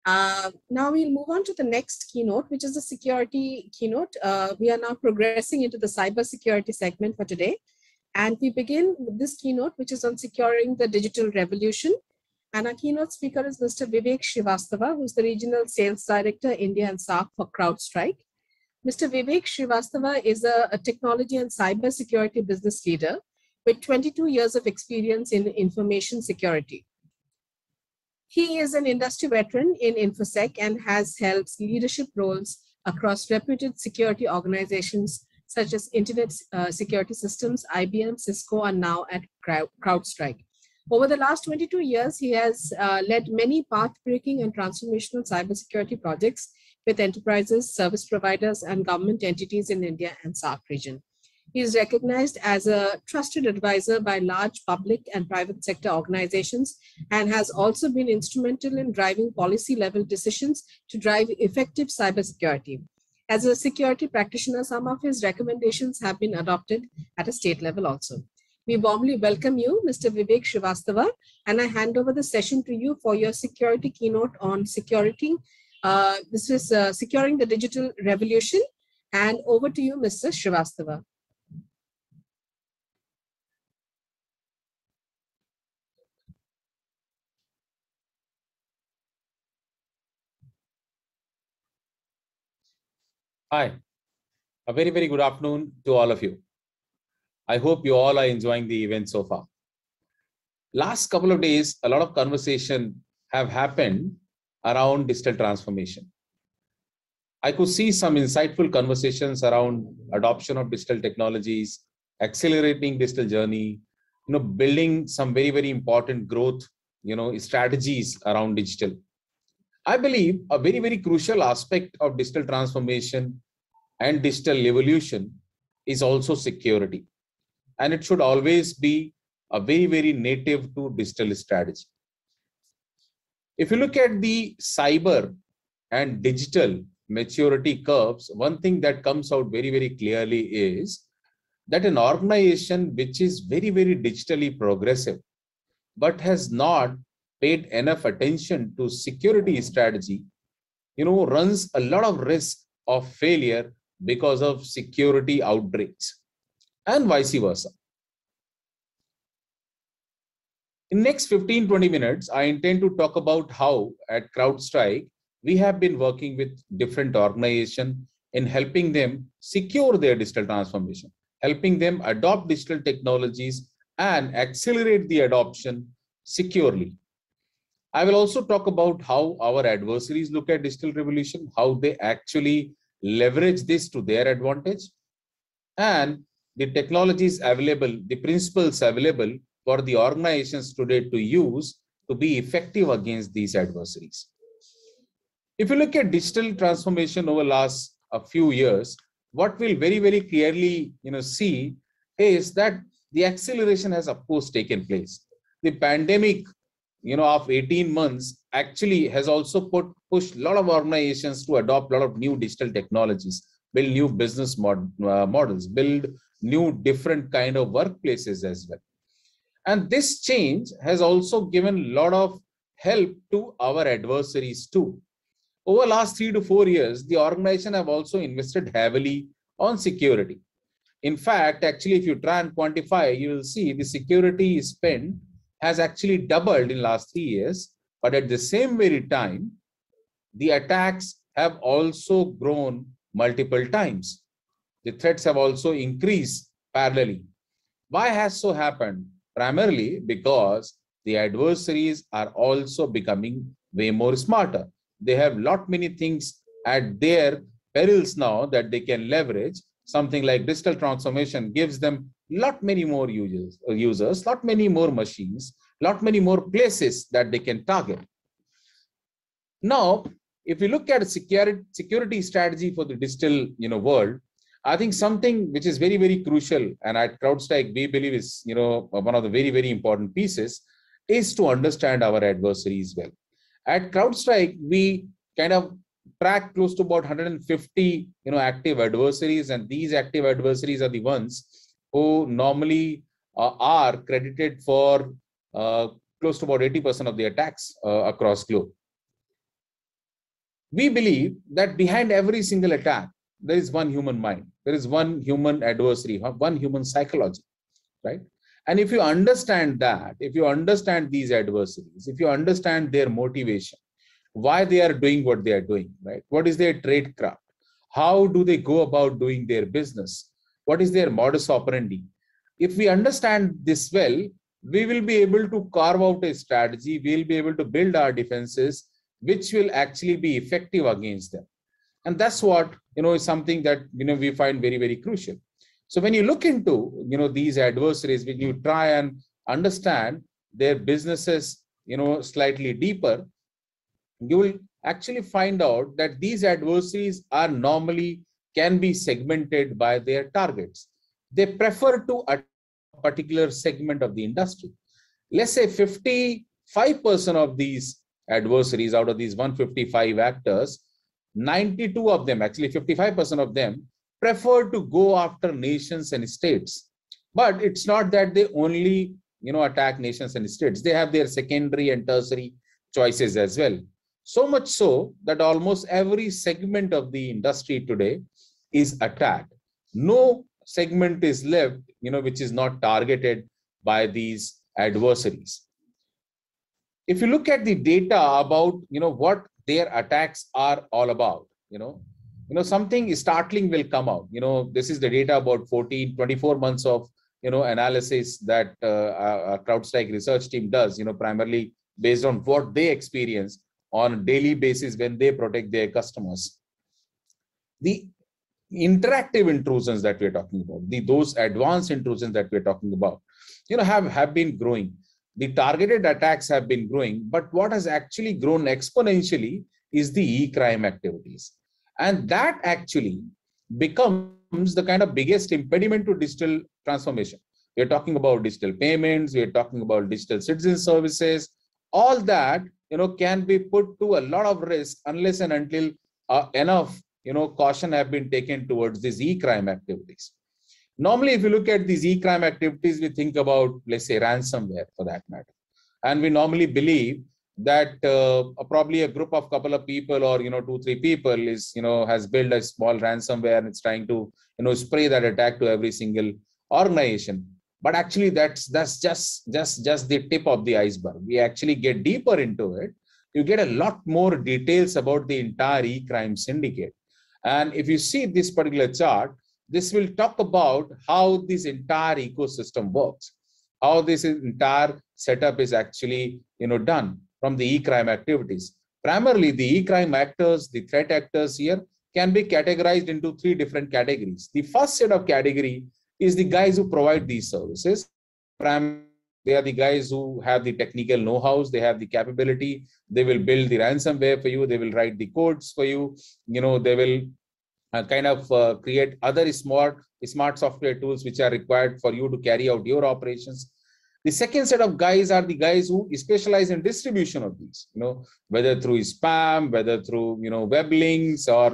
Now we'll move on to the next keynote, which is the security keynote. We are now progressing into the cybersecurity segment for today. And we begin with this keynote, which is on securing the digital revolution. And our keynote speaker is Mr. Vivek Srivastava, who's the Regional Sales Director, India and SAARC for CrowdStrike. Mr. Vivek Srivastava is a technology and cybersecurity business leader with 22 years of experience in information security. He is an industry veteran in InfoSec and has held leadership roles across reputed security organizations such as Internet Security Systems, IBM, Cisco, and now at CrowdStrike. Over the last 22 years, he has led many path-breaking and transformational cybersecurity projects with enterprises, service providers, and government entities in India and SAARC region. He is recognized as a trusted advisor by large public and private sector organizations and has also been instrumental in driving policy-level decisions to drive effective cybersecurity. As a security practitioner, some of his recommendations have been adopted at a state level also. We warmly welcome you, Mr. Vivek Srivastava, and I hand over the session to you for your security keynote on security. This is Securing the Digital Revolution, and over to you, Mr. Srivastava. Hi, a very, very good afternoon to all of you. I hope you all are enjoying the event so far. Last couple of days, a lot of conversation have happened around digital transformation. I could see some insightful conversations around adoption of digital technologies, accelerating digital journey, building some very, very important growth, strategies around digital. I believe a very, very crucial aspect of digital transformation and digital evolution is also security. And it should always be a very, very native to digital strategy. If you look at the cyber and digital maturity curves, one thing that comes out very, very clearly is that an organization which is very, very digitally progressive, but has not paid enough attention to security strategy, runs a lot of risk of failure because of security outbreaks and vice versa. In next 15-20 minutes, I intend to talk about how at CrowdStrike, we have been working with different organizations in helping them secure their digital transformation, helping them adopt digital technologies and accelerate the adoption securely. I will also talk about how our adversaries look at digital revolution, how they actually leverage this to their advantage, and the technologies available, the principles available for the organizations today to use to be effective against these adversaries. If you look at digital transformation over last a few years, what we'll very, very clearly see is that the acceleration has of course taken place. The pandemic of 18 months actually has also pushed a lot of organizations to adopt a lot of new digital technologies, build new business models, build new different kind of workplaces as well. And this change has also given a lot of help to our adversaries too. Over the last 3 to 4 years, the organization have also invested heavily on security. In fact, actually, if you try and quantify, you will see the security spend has actually doubled in the last 3 years, but at the same very time, the attacks have also grown multiple times. The threats have also increased parallelly. Why has so happened? Primarily because the adversaries are also becoming way more smarter. They have lot many things at their perils now that they can leverage. Something like digital transformation gives them lot many more users, lot many more machines, lot many more places that they can target. Now, if you look at a security strategy for the digital world, I think something which is very, very crucial, and at CrowdStrike we believe is one of the very, very important pieces, is to understand our adversaries well. At CrowdStrike, we kind of track close to about 150 active adversaries, and these active adversaries are the ones who normally are credited for close to about 80% of the attacks across globe. We believe that behind every single attack, there is one human mind, there is one human adversary, one human psychology, right? And if you understand that, if you understand these adversaries, if you understand their motivation, why they are doing what they are doing, right? What is their trade craft? How do they go about doing their business? What is their modus operandi? If we understand this well, we will be able to carve out a strategy, we'll be able to build our defenses, which will actually be effective against them. And that's what, is something that, we find very, very crucial. So when you look into, these adversaries, when you try and understand their businesses, slightly deeper, you will actually find out that these adversaries are normally can be segmented by their targets. They prefer to attack a particular segment of the industry. Let's say 55% of these adversaries out of these 155 actors, 92 of them, actually 55% of them, prefer to go after nations and states. But it's not that they only, attack nations and states. They have their secondary and tertiary choices as well. So much so that almost every segment of the industry today is attacked. No segment is left, which is not targeted by these adversaries. If you look at the data about, what their attacks are all about, something startling will come out. This is the data about 24 months of, analysis that a CrowdStrike research team does, primarily based on what they experience on a daily basis when they protect their customers. The interactive intrusions that we're talking about, those advanced intrusions that we're talking about, have been growing. The targeted attacks have been growing, but what has actually grown exponentially is the e-crime activities. And that actually becomes the kind of biggest impediment to digital transformation. We're talking about digital payments, we're talking about digital citizen services, all that, can be put to a lot of risk unless and until enough, caution have been taken towards these e-crime activities. Normally, if you look at these e-crime activities, we think about, let's say, ransomware for that matter. And we normally believe that probably a group of couple of people or, 2-3 people is, has built a small ransomware and it's trying to, spray that attack to every single organization. But actually, that's just the tip of the iceberg. We actually get deeper into it. You get a lot more details about the entire e-crime syndicate. And if you see this particular chart, this will talk about how this entire ecosystem works, how this entire setup is actually, done from the e-crime activities. Primarily, the e-crime actors, the threat actors here can be categorized into 3 different categories. The first set of category is the guys who provide these services. They are the guys who have the technical know-hows, they have the capability, they will build the ransomware for you, they will write the codes for you, they will create other smart software tools which are required for you to carry out your operations. The second set of guys are the guys who specialize in distribution of these, whether through spam, whether through, web links or,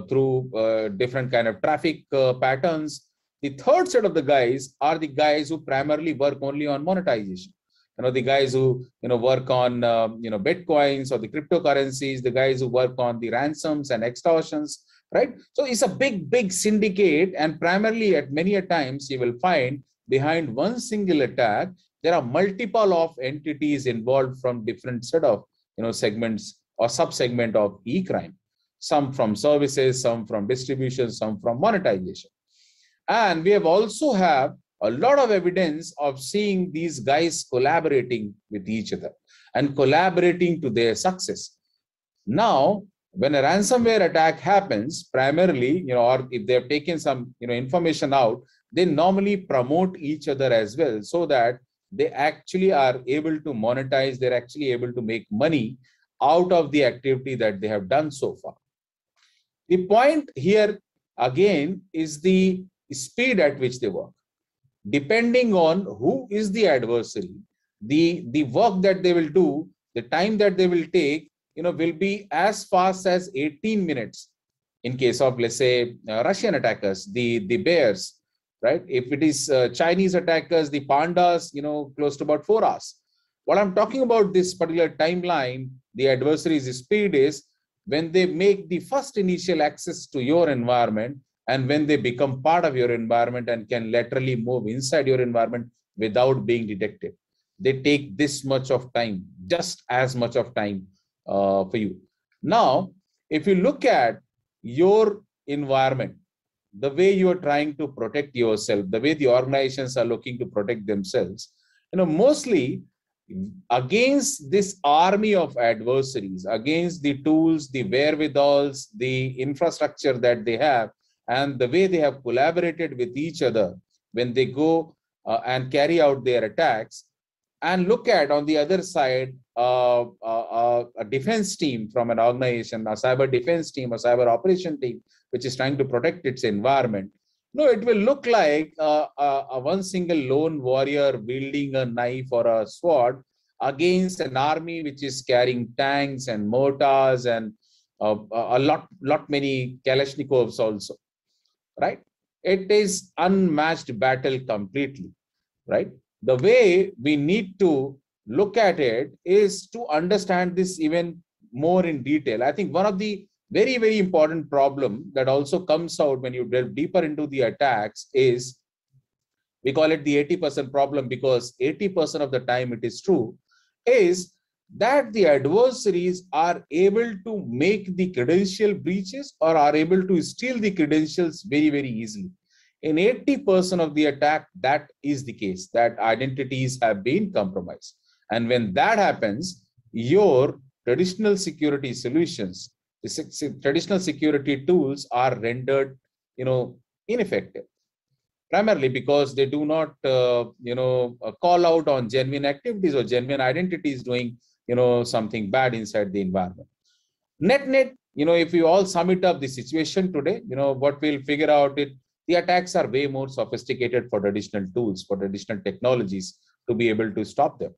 through different kind of traffic patterns. The third set of the guys are the guys who primarily work only on monetization. The guys who, work on, Bitcoins or the cryptocurrencies, the guys who work on the ransoms and extortions, right? So it's a big syndicate, and primarily at many a times you will find behind one single attack, there are multiple of entities involved from different set of, segments or sub-segment of e-crime, some from services, some from distribution, some from monetization. And we have also have a lot of evidence of seeing these guys collaborating with each other and collaborating to their success. Now, when a ransomware attack happens, primarily, or if they have taken some, information out, they normally promote each other as well, so that they actually are able to monetize, they're actually able to make money out of the activity that they have done so far. The point here, again, is the speed at which they work. Depending on who is the adversary, the work that they will do, the time that they will take, will be as fast as 18 minutes. In case of, let's say, Russian attackers, the bears, right? If it is Chinese attackers, the pandas, close to about 4 hours. What I'm talking about this particular timeline, the adversary's speed is when they make the first initial access to your environment, and when they become part of your environment and can laterally move inside your environment without being detected. They take this much of time, just as much of time for you. Now, if you look at your environment, the way you are trying to protect yourself, the way the organizations are looking to protect themselves, mostly against this army of adversaries, against the tools, the wherewithals, the infrastructure that they have, and the way they have collaborated with each other when they go and carry out their attacks, and look at on the other side a defense team from an organization, a cyber defense team, a cyber operation team, which is trying to protect its environment. No, it will look like a one single lone warrior wielding a knife or a sword against an army which is carrying tanks and mortars and a lot many Kalashnikovs also, right? It is unmatched battle completely, right? The way we need to look at it is to understand this even more in detail. I think one of the very, very important problem that also comes out when you delve deeper into the attacks is, we call it the 80% problem, because 80% of the time it is true, is that the adversaries are able to make the credential breaches or are able to steal the credentials very, very easily. In 80% of the attack, that is the case, that identities have been compromised. And when that happens, your traditional security solutions, the traditional security tools are rendered, ineffective, primarily because they do not, call out on genuine activities or genuine identities doing, something bad inside the environment. Net, if we all sum it up the situation today, what we'll figure out it, the attacks are way more sophisticated for traditional tools, for traditional technologies to be able to stop them.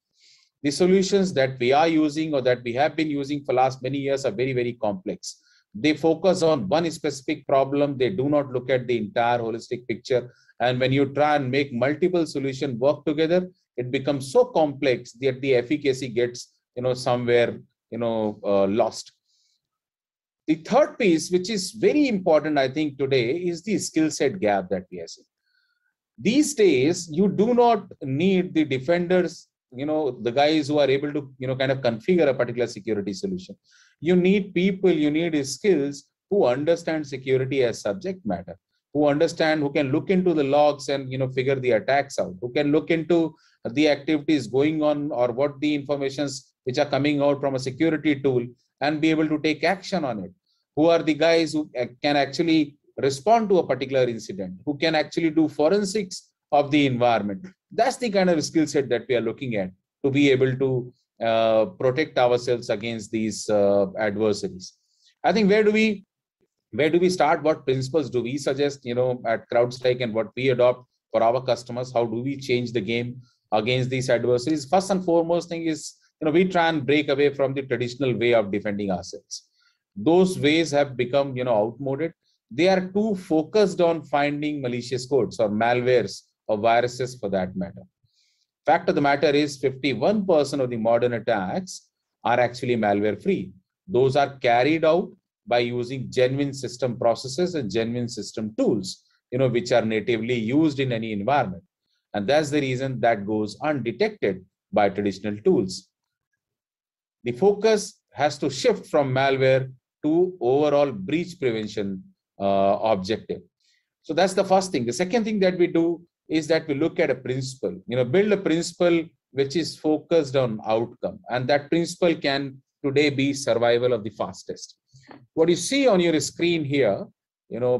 The solutions that we are using or that we have been using for last many years are very, very complex. They focus on one specific problem. They do not look at the entire holistic picture. And when you try and make multiple solutions work together, it becomes so complex that the efficacy gets, somewhere, lost. The third piece, which is very important, I think, today, is the skill set gap that we are seeing. These days, you do not need the defenders, the guys who are able to, kind of configure a particular security solution. You need people, you need skills who understand security as subject matter, who understand, who can look into the logs and, figure the attacks out, who can look into the activities going on or what the informations which are coming out from a security tool and be able to take action on it. Who are the guys who can actually respond to a particular incident, who can actually do forensics of the environment. That's the kind of skill set that we are looking at to be able to protect ourselves against these adversaries. I think where do we start? What principles do we suggest, at CrowdStrike, and what we adopt for our customers? How do we change the game against these adversaries? First and foremost thing is, we try and break away from the traditional way of defending ourselves. Those ways have become, outmoded. They are too focused on finding malicious codes or malwares or viruses for that matter. Fact of the matter is 51% of the modern attacks are actually malware free. Those are carried out by using genuine system processes and genuine system tools, which are natively used in any environment. And that's the reason that goes undetected by traditional tools. The focus has to shift from malware to overall breach prevention objective. So that's the first thing. The second thing that we do is that we look at a principle, build a principle which is focused on outcome. And that principle can today be survival of the fastest. What you see on your screen here,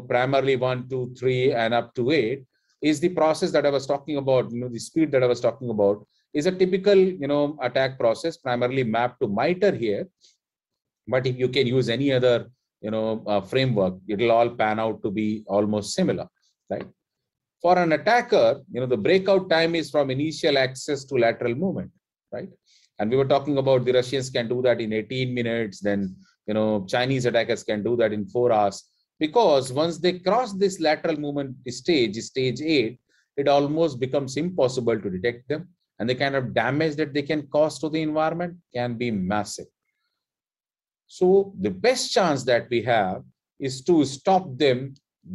primarily 1, 2, 3, and up to 8, is the process that I was talking about, the speed that I was talking about is a typical, attack process, primarily mapped to MITRE here. But if you can use any other, framework, it'll all pan out to be almost similar, right? For an attacker, the breakout time is from initial access to lateral movement, right? And we were talking about the Russians can do that in 18 minutes. Then, Chinese attackers can do that in 4 hours. Because once they cross this lateral movement stage 8, it almost becomes impossible to detect them. And the kind of damage that they can cause to the environment can be massive. So the best chance that we have is to stop them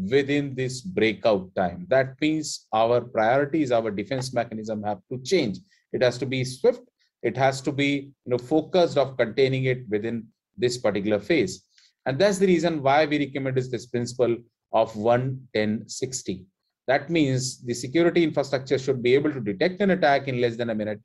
within this breakout time. That means our priorities, our defense mechanism have to change. It has to be swift. It has to be focused of containing it within this particular phase. And that's the reason why we recommend is this principle of 1-10-60. That means the security infrastructure should be able to detect an attack in less than a minute,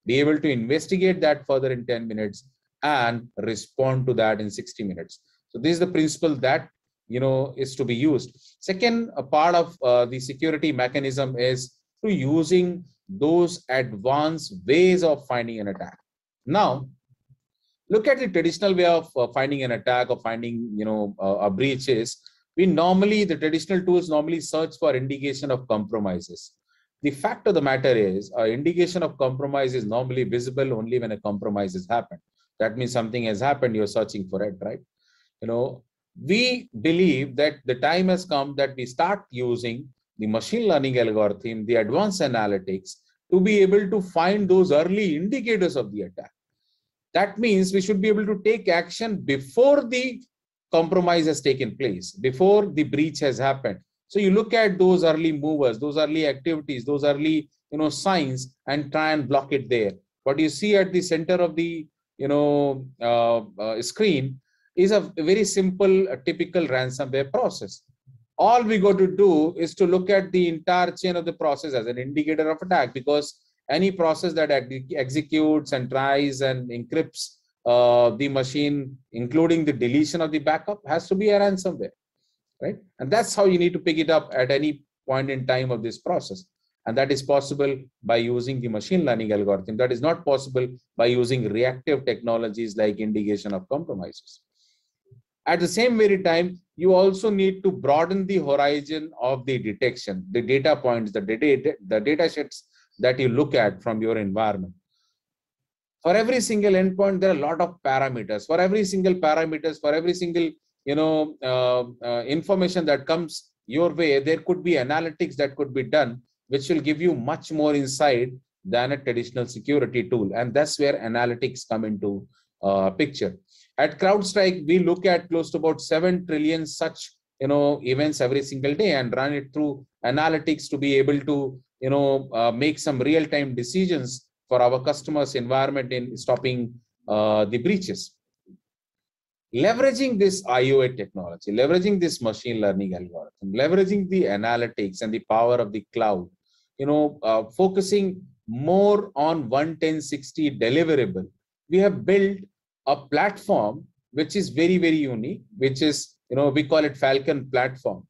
be able to investigate that further in 10 minutes, and respond to that in 60 minutes. So this is the principle that is to be used. Second, a part of the security mechanism is to using those advanced ways of finding an attack. Now, look at the traditional way of finding an attack or finding a breach is the traditional tools normally search for indication of compromises. The fact of the matter is, an indication of compromise is normally visible only when a compromise has happened. That means something has happened, you're searching for it, right? We believe that the time has come that we start using the machine learning algorithm, the advanced analytics, to be able to find those early indicators of the attack. That means we should be able to take action before the compromise has taken place, before the breach has happened. So you look at those early movers, those early activities, those early signs, and try and block it there. What you see at the center of the screen is a very simple, typical ransomware process. All we got to do is to look at the entire chain of the process as an indicator of attack, because any process that executes and tries and encrypts the machine, including the deletion of the backup, has to be a ransomware, right? And that's how you need to pick it up at any point in time of this process. And that is possible by using the machine learning algorithm. That is not possible by using reactive technologies like indication of compromises. At the same very time, you also need to broaden the horizon of the detection, the data points, the data sets that you look at from your environment. For every single endpoint, there are a lot of parameters. For every single parameters, for every single information that comes your way, there could be analytics that could be done, which will give you much more insight than a traditional security tool. And that's where analytics come into picture. At CrowdStrike, we look at close to about 7 trillion such events every single day and run it through analytics to be able to make some real-time decisions for our customers' environment in stopping the breaches. Leveraging this IOA technology, leveraging this machine learning algorithm, leveraging the analytics and the power of the cloud, focusing more on 1-10-60 deliverable, we have built a platform which is very, very unique, which is, we call it Falcon platform.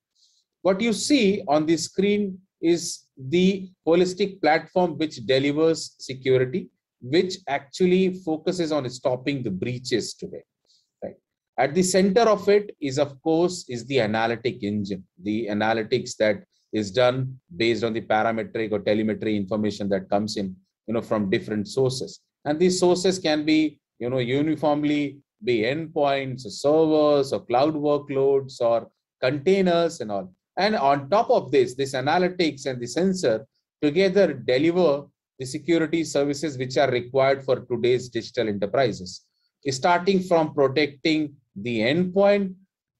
What you see on the screen is the holistic platform which delivers security, which actually focuses on stopping the breaches today. Right? At the center of it is, of course, is the analytic engine, the analytics that is done based on the parametric or telemetry information that comes in, from different sources. And these sources can be, uniformly be endpoints, or servers, or cloud workloads, or containers, and all. And on top of this analytics and the sensor together deliver the security services which are required for today's digital enterprises, starting from protecting the endpoint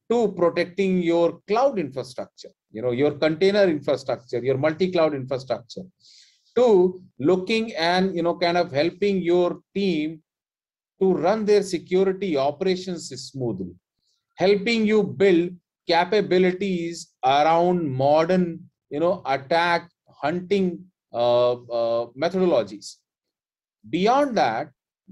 to protecting your cloud infrastructure, your container infrastructure, your multi-cloud infrastructure, to looking and, kind of helping your team to run their security operations smoothly, helping you build capabilities around modern, attack hunting methodologies. Beyond that,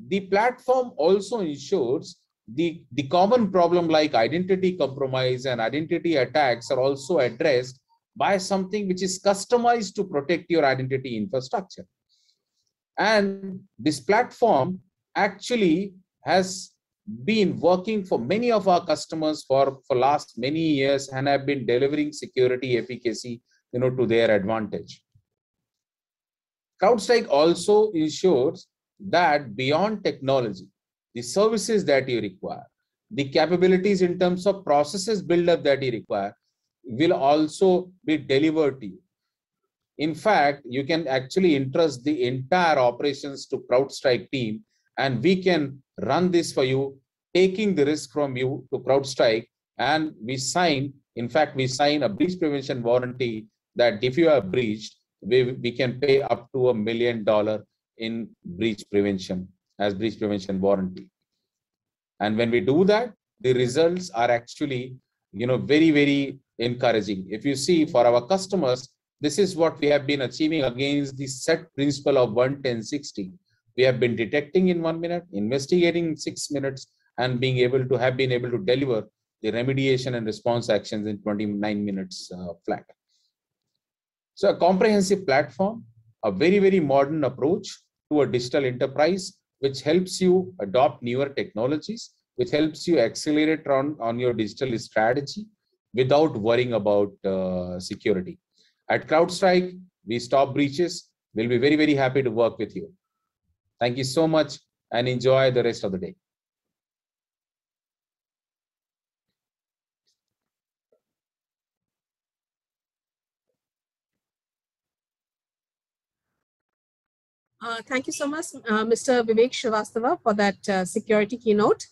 the platform also ensures the common problem like identity compromise and identity attacks are also addressed by something which is customized to protect your identity infrastructure. And this platform actually has been working for many of our customers for last many years and have been delivering security efficacy, to their advantage. CrowdStrike also ensures that beyond technology, the services that you require, the capabilities in terms of processes build-up that you require will also be delivered to you. In fact, you can actually entrust the entire operations to CrowdStrike team, and we can run this for you taking the risk from you to CrowdStrike, and we sign, in fact, we sign a breach prevention warranty that if you are breached, we can pay up to $1 million in breach prevention as breach prevention warranty. And when we do that, the results are actually, very, very encouraging. If you see, for our customers, this is what we have been achieving against the set principle of 1-10-60. We have been detecting in 1 minute, investigating in 6 minutes, and being able to deliver the remediation and response actions in 29 minutes flat. So a comprehensive platform, a very, very modern approach to a digital enterprise, which helps you adopt newer technologies, which helps you accelerate on your digital strategy without worrying about security. At CrowdStrike, we stop breaches. We'll be very, very happy to work with you. Thank you so much and enjoy the rest of the day. Thank you so much, Mr. Vivek Srivastava, for that security keynote.